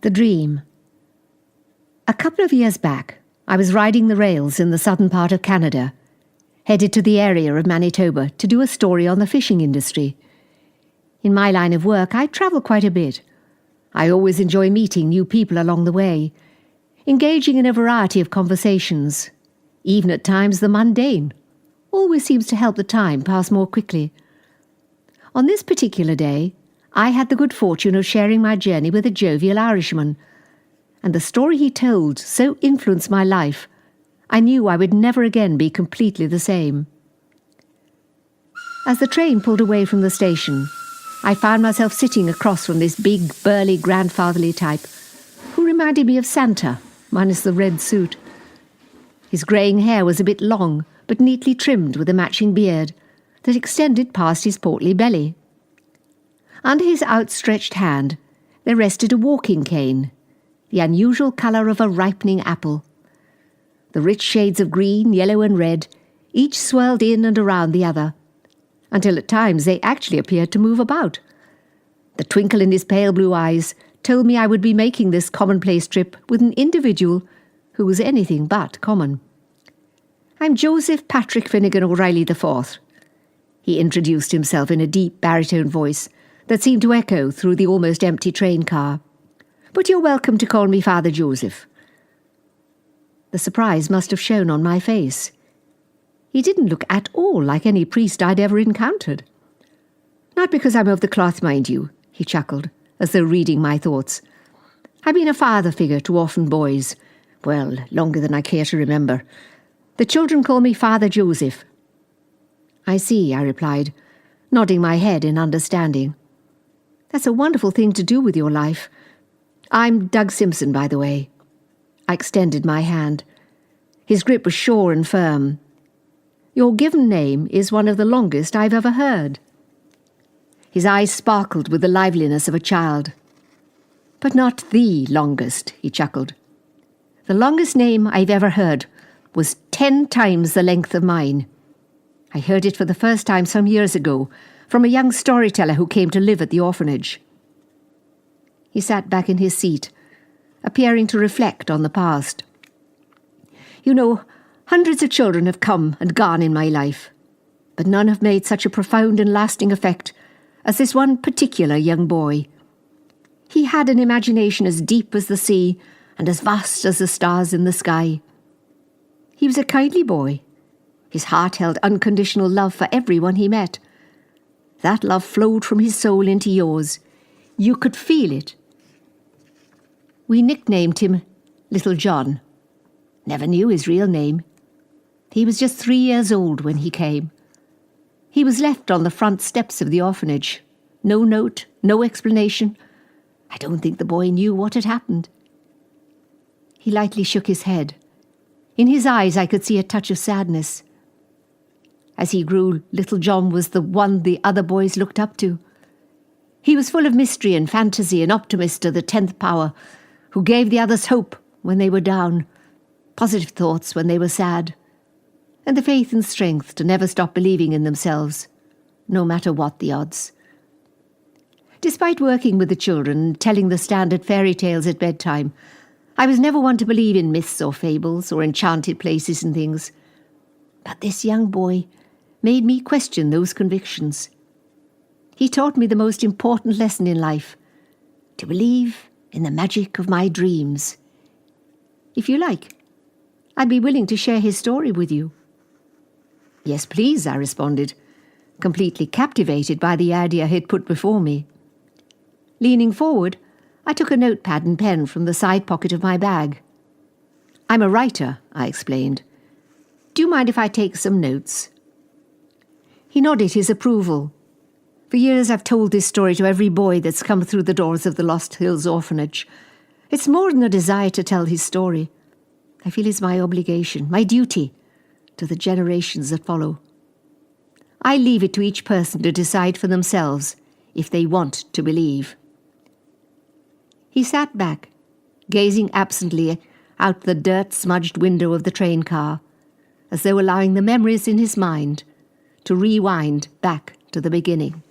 The dream. A couple of years back, I was riding the rails in the southern part of Canada, headed to the area of Manitoba to do a story on the fishing industry. In my line of work, I travel quite a bit. I always enjoy meeting new people along the way, engaging in a variety of conversations. Even at times the mundane always seems to help the time pass more quickly. On this particular day, I had the good fortune of sharing my journey with a jovial Irishman, and the story he told so influenced my life, I knew I would never again be completely the same. As the train pulled away from the station, I found myself sitting across from this big, burly, grandfatherly type, who reminded me of Santa, minus the red suit. His greying hair was a bit long, but neatly trimmed with a matching beard that extended past his portly belly. Under his outstretched hand there rested a walking cane, the unusual colour of a ripening apple. The rich shades of green, yellow and red each swirled in and around the other, until at times they actually appeared to move about. The twinkle in his pale blue eyes told me I would be making this commonplace trip with an individual who was anything but common. "I'm Joseph Patrick Finnegan O'Reilly IV. He introduced himself in a deep baritone voice that seemed to echo through the almost empty train car. "But you're welcome to call me Father Joseph." The surprise must have shown on my face. He didn't look at all like any priest I'd ever encountered. "Not because I'm of the cloth, mind you," he chuckled, as though reading my thoughts. "I've been a father figure to orphan boys. Well, longer than I care to remember. The children call me Father Joseph." "I see," I replied, nodding my head in understanding. "That's a wonderful thing to do with your life. I'm Doug Simpson, by the way." I extended my hand. His grip was sure and firm. "Your given name is one of the longest I've ever heard." His eyes sparkled with the liveliness of a child. "But not the longest," he chuckled. "The longest name I've ever heard was 10 times the length of mine. I heard it for the first time some years ago from a young storyteller who came to live at the orphanage." He sat back in his seat, appearing to reflect on the past. "You know, hundreds of children have come and gone in my life, but none have made such a profound and lasting effect as this one particular young boy. He had an imagination as deep as the sea and as vast as the stars in the sky. He was a kindly boy. His heart held unconditional love for everyone he met. That love flowed from his soul into yours. You could feel it. We nicknamed him Little John. Never knew his real name. He was just 3 years old when he came. He was left on the front steps of the orphanage. No note, no explanation. I don't think the boy knew what had happened." He lightly shook his head. In his eyes I could see a touch of sadness. As he grew, Little John was the one the other boys looked up to. He was full of mystery and fantasy, an optimist to the 10th power, who gave the others hope when they were down, positive thoughts when they were sad, and the faith and strength to never stop believing in themselves, no matter what the odds. Despite working with the children and telling the standard fairy tales at bedtime, I was never one to believe in myths or fables or enchanted places and things. But this young boy made me question those convictions. He taught me the most important lesson in life, to believe in the magic of my dreams. If you like, I'd be willing to share his story with you." "Yes, please," I responded, completely captivated by the idea he had put before me. Leaning forward, I took a notepad and pen from the side pocket of my bag. "I'm a writer," I explained. "Do you mind if I take some notes?" He nodded his approval. For years I've told this story to every boy that's come through the doors of the Lost Hills Orphanage. It's more than a desire to tell his story. I feel it's my obligation, my duty, to the generations that follow. I leave it to each person to decide for themselves if they want to believe." He sat back, gazing absently out the dirt-smudged window of the train car, as though allowing the memories in his mind to rewind back to the beginning.